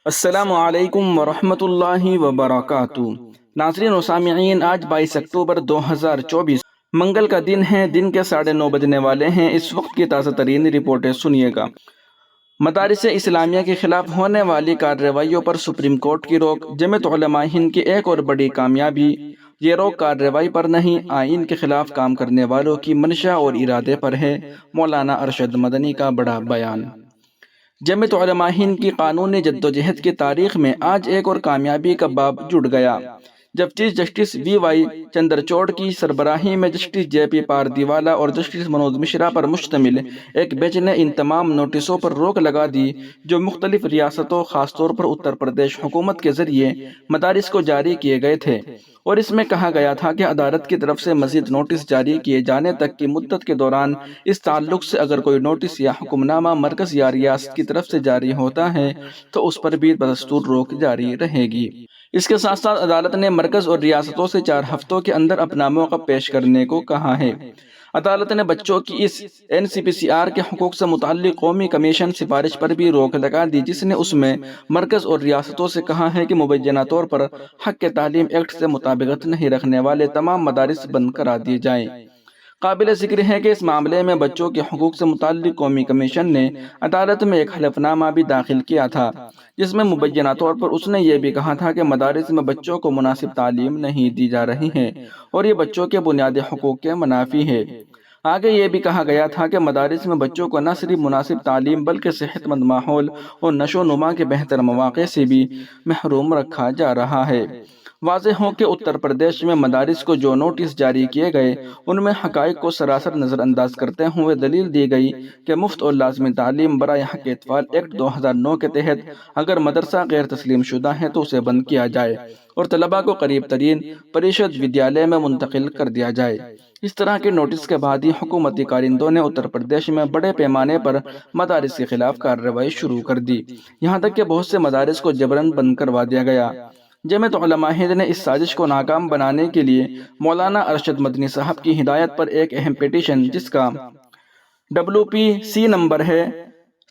السلام علیکم ورحمۃ اللہ وبرکاتہ۔ ناظرین و سامعین، آج 22 اکتوبر 2024 منگل کا دن ہے۔ دن کے 9:30 بجنے والے ہیں۔ اس وقت کی تازہ ترین رپورٹیں سنیے گا۔ مدارس اسلامیہ کے خلاف ہونے والی کارروائیوں پر سپریم کورٹ کی روک۔ جمعیت علماء ہند کی ایک اور بڑی کامیابی۔ یہ روک کارروائی پر نہیں، آئین کے خلاف کام کرنے والوں کی منشا اور ارادے پر ہے۔ مولانا ارشد مدنی کا بڑا بیان۔ جمعیت علماء ہند کی قانونی جدوجہد کی تاریخ میں آج ایک اور کامیابی کا باب جڑ گیا، جب chief justice V Y Chandrachud کی سربراہی میں جسٹس جے پی پاردیوالا اور جسٹس منوج مشرا پر مشتمل ایک بینچ نے ان تمام نوٹسوں پر روک لگا دی جو مختلف ریاستوں، خاص طور پر اتر پردیش حکومت کے ذریعے مدارس کو جاری کیے گئے تھے، اور اس میں کہا گیا تھا کہ عدالت کی طرف سے مزید نوٹس جاری کیے جانے تک کی مدت کے دوران اس تعلق سے اگر کوئی نوٹس یا حکم نامہ مرکز یا ریاست کی طرف سے جاری ہوتا ہے تو اس پر بھی بدستور روک جاری رہے گی۔ اس کے ساتھ ساتھ عدالت نے مرکز اور ریاستوں سے 4 ہفتوں کے اندر اپنا موقع پیش کرنے کو کہا ہے۔ عدالت نے بچوں کی اس این سی پی سی آر کے حقوق سے متعلق قومی کمیشن سفارش پر بھی روک لگا دی، جس نے اس میں مرکز اور ریاستوں سے کہا ہے کہ مبینہ طور پر حق تعلیم ایکٹ سے مطابقت نہیں رکھنے والے تمام مدارس بند کرا دیے جائیں۔ قابل ذکر ہے کہ اس معاملے میں بچوں کے حقوق سے متعلق قومی کمیشن نے عدالت میں ایک حلف نامہ بھی داخل کیا تھا، جس میں مبینہ طور پر اس نے یہ بھی کہا تھا کہ مدارس میں بچوں کو مناسب تعلیم نہیں دی جا رہی ہے اور یہ بچوں کے بنیادی حقوق کے منافی ہے۔ آگے یہ بھی کہا گیا تھا کہ مدارس میں بچوں کو نہ صرف مناسب تعلیم بلکہ صحت مند ماحول اور نشو و نما کے بہتر مواقع سے بھی محروم رکھا جا رہا ہے۔ واضح ہو کہ اتر پردیش میں مدارس کو جو نوٹس جاری کیے گئے ان میں حقائق کو سراسر نظر انداز کرتے ہوئے دلیل دی گئی کہ مفت اور لازمی تعلیم برائے حق اطفال ایکٹ 2009 کے تحت اگر مدرسہ غیر تسلیم شدہ ہے تو اسے بند کیا جائے اور طلباء کو قریب ترین پریشد ودیالیہ میں منتقل کر دیا جائے۔ اس طرح کے نوٹس کے بعد ہی حکومتی کارندوں نے اتر پردیش میں بڑے پیمانے پر مدارس کے خلاف کارروائی شروع کر دی، یہاں تک کہ بہت سے مدارس کو جبراً بند کروا دیا گیا۔ جمعیت علماء ہند نے اس سازش کو ناکام بنانے کے لیے مولانا ارشد مدنی صاحب کی ہدایت پر ایک اہم پیٹیشن، جس کا WPC نمبر ہے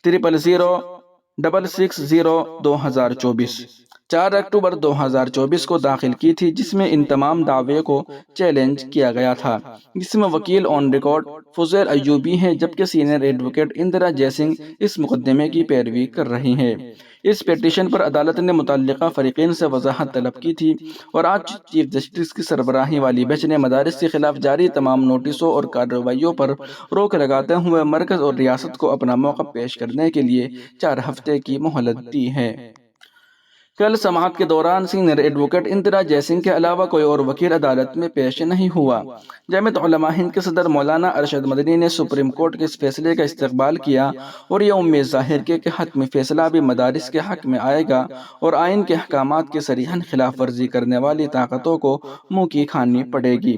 0000660/2024، 4 اکتوبر 2024 کو داخل کی تھی، جس میں ان تمام دعوے کو چیلنج کیا گیا تھا، جس میں وکیل آن ریکارڈ فضیل ایوبی ہیں، جبکہ سینئر ایڈوکیٹ اندرا جے سنگھ اس مقدمے کی پیروی کر رہی ہیں۔ اس پیٹیشن پر عدالت نے متعلقہ فریقین سے وضاحت طلب کی تھی، اور آج چیف جسٹس کی سربراہی والی بینچ نے مدارس کے خلاف جاری تمام نوٹسوں اور کارروائیوں پر روک لگاتے ہوئے مرکز اور ریاست کو اپنا موقع پیش کرنے کے لیے 4 ہفتے کی مہلت دی ہے۔ کل سماعت کے دوران سینئر ایڈوکیٹ اندرا جے سنگھ کے علاوہ کوئی اور وکیل عدالت میں پیش نہیں ہوا۔ جمعیت علماء ہند کے صدر مولانا ارشد مدنی نے سپریم کورٹ کے اس فیصلے کا استقبال کیا اور یہ امید ظاہر کی کہ حتمی فیصلہ بھی مدارس کے حق میں آئے گا اور آئین کے احکامات کی صریحاً خلاف ورزی کرنے والی طاقتوں کو منہ کی کھانی پڑے گی۔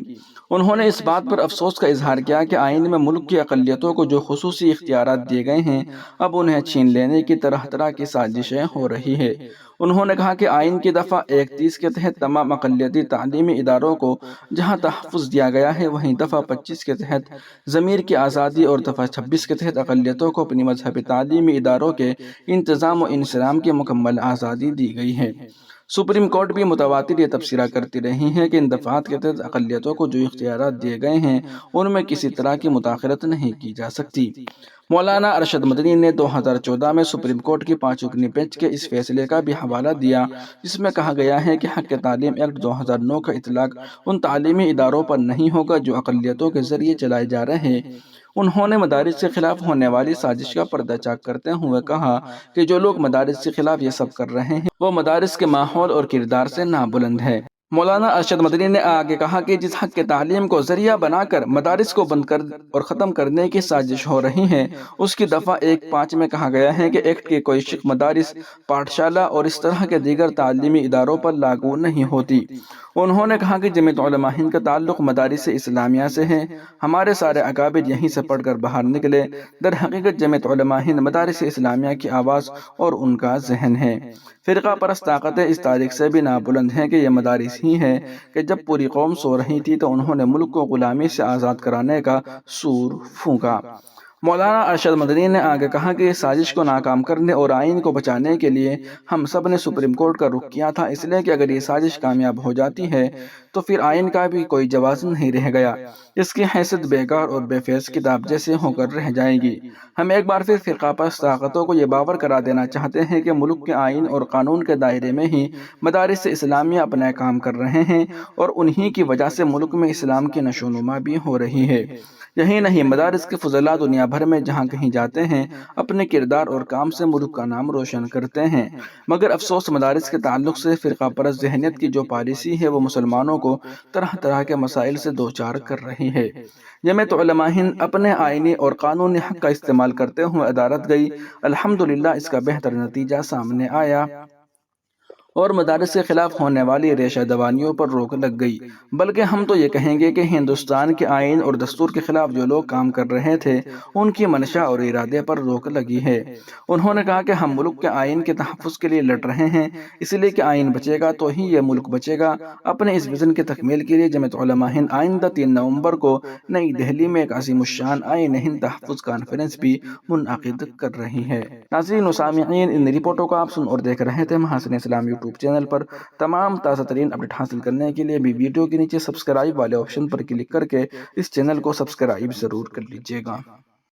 انہوں نے اس بات پر افسوس کا اظہار کیا کہ آئین میں ملک کی اقلیتوں کو جو خصوصی اختیارات دیے گئے ہیں، اب انہیں چھین لینے کی طرح طرح کی سازشیں ہو رہی ہے۔ انہوں نے کہا کہ آئین کی دفعہ 31 کے تحت تمام اقلیتی تعلیمی اداروں کو جہاں تحفظ دیا گیا ہے، وہیں دفعہ 25 کے تحت ضمیر کی آزادی اور دفعہ 26 کے تحت اقلیتوں کو اپنی مذہبی تعلیمی اداروں کے انتظام و انصرام کی مکمل آزادی دی گئی ہے۔ سپریم کورٹ بھی متواتر یہ تبصرہ کرتی رہی ہے کہ ان دفعات کے تحت اقلیتوں کو جو اختیارات دیے گئے ہیں ان میں کسی طرح کی مداخلت نہیں کی جا سکتی۔ مولانا ارشد مدنی نے 2014 میں سپریم کورٹ کی 5 رکنی بینچ کے اس فیصلے کا بھی حوالہ دیا، جس میں کہا گیا ہے کہ حق تعلیم ایکٹ 2009 کا اطلاق ان تعلیمی اداروں پر نہیں ہوگا جو اقلیتوں کے ذریعے چلائے جا رہے ہیں۔ انہوں نے مدارس کے خلاف ہونے والی سازش کا پردہ چاک کرتے ہوئے کہا کہ جو لوگ مدارس کے خلاف یہ سب کر رہے ہیں وہ مدارس کے ماحول اور کردار سے نابلند ہے۔ مولانا ارشد مدنی نے آگے کہا کہ جس حق تعلیم کو ذریعہ بنا کر مدارس کو بند کر اور ختم کرنے کی سازش ہو رہی ہے، اس کی دفعہ 1.5 میں کہا گیا ہے کہ ایکٹ کی کوئی شق مدارس، پاٹھشالہ اور اس طرح کے دیگر تعلیمی اداروں پر لاگو نہیں ہوتی۔ انہوں نے کہا کہ جمعیت علماء ہند کا تعلق مدارس اسلامیہ سے ہے، ہمارے سارے اکابر یہیں سے پڑھ کر باہر نکلے۔ در حقیقت جمعیت علماء ہند مدارس اسلامیہ کی آواز اور ان کا ذہن ہے۔ فرقہ پرست طاقتیں اس تاریخ سے بھی نابلند ہیں کہ یہ مدارس ہی ہے کہ جب پوری قوم سو رہی تھی تو انہوں نے ملک کو غلامی سے آزاد کرانے کا سور پھونکا۔ مولانا ارشد مدنی نے آگے کہا کہ اس سازش کو ناکام کرنے اور آئین کو بچانے کے لیے ہم سب نے سپریم کورٹ کا رخ کیا تھا، اس لیے کہ اگر یہ سازش کامیاب ہو جاتی ہے تو پھر آئین کا بھی کوئی جواز نہیں رہ گیا، اس کی حیثیت بیکار اور بے فیض کتاب جیسے ہو کر رہ جائے گی۔ ہم ایک بار پھر فرقہ پرست طاقتوں کو یہ باور کرا دینا چاہتے ہیں کہ ملک کے آئین اور قانون کے دائرے میں ہی مدارس اسلامیہ اپنا کام کر رہے ہیں اور انہی کی وجہ سے ملک میں اسلام کی نشو و نما بھی ہو رہی ہے۔ یہی نہیں، مدارس کے فضلاء دنیا بھر میں جہاں کہیں جاتے ہیں اپنے کردار اور کام سے ملک کا نام روشن کرتے ہیں، مگر افسوس مدارس کے تعلق سے فرقہ پرست ذہنیت کی جو پالیسی ہے وہ مسلمانوں کو طرح طرح کے مسائل سے دوچار کر رہی ہے۔ جمعیت علماء ہند اپنے آئینی اور قانونی حق کا استعمال کرتے ہوئے عدالت گئی، الحمدللہ اس کا بہتر نتیجہ سامنے آیا اور مدارس کے خلاف ہونے والی ریشہ دوانیوں پر روک لگ گئی۔ بلکہ ہم تو یہ کہیں گے کہ ہندوستان کے آئین اور دستور کے خلاف جو لوگ کام کر رہے تھے ان کی منشا اور ارادے پر روک لگی ہے۔ انہوں نے کہا کہ ہم ملک کے آئین کے تحفظ کے لیے لڑ رہے ہیں، اس لیے کہ آئین بچے گا تو ہی یہ ملک بچے گا۔ اپنے اس وژن کی تکمیل کے لیے جمعیت علماء ہند آئندہ 3 نومبر کو نئی دہلی میں ایک عظیم الشان آئین ہند تحفظ کانفرنس بھی منعقد کر رہی ہے۔ ناظرین و سامعین، ان رپورٹوں کو آپ سن اور دیکھ رہے تھے محاسن اسلام یوٹیوب چینل پر۔ تمام تازہ ترین اپڈیٹ حاصل کرنے کے لیے بھی ویڈیو کے نیچے سبسکرائب والے آپشن پر کلک کر کے اس چینل کو سبسکرائب ضرور کر لیجیے گا۔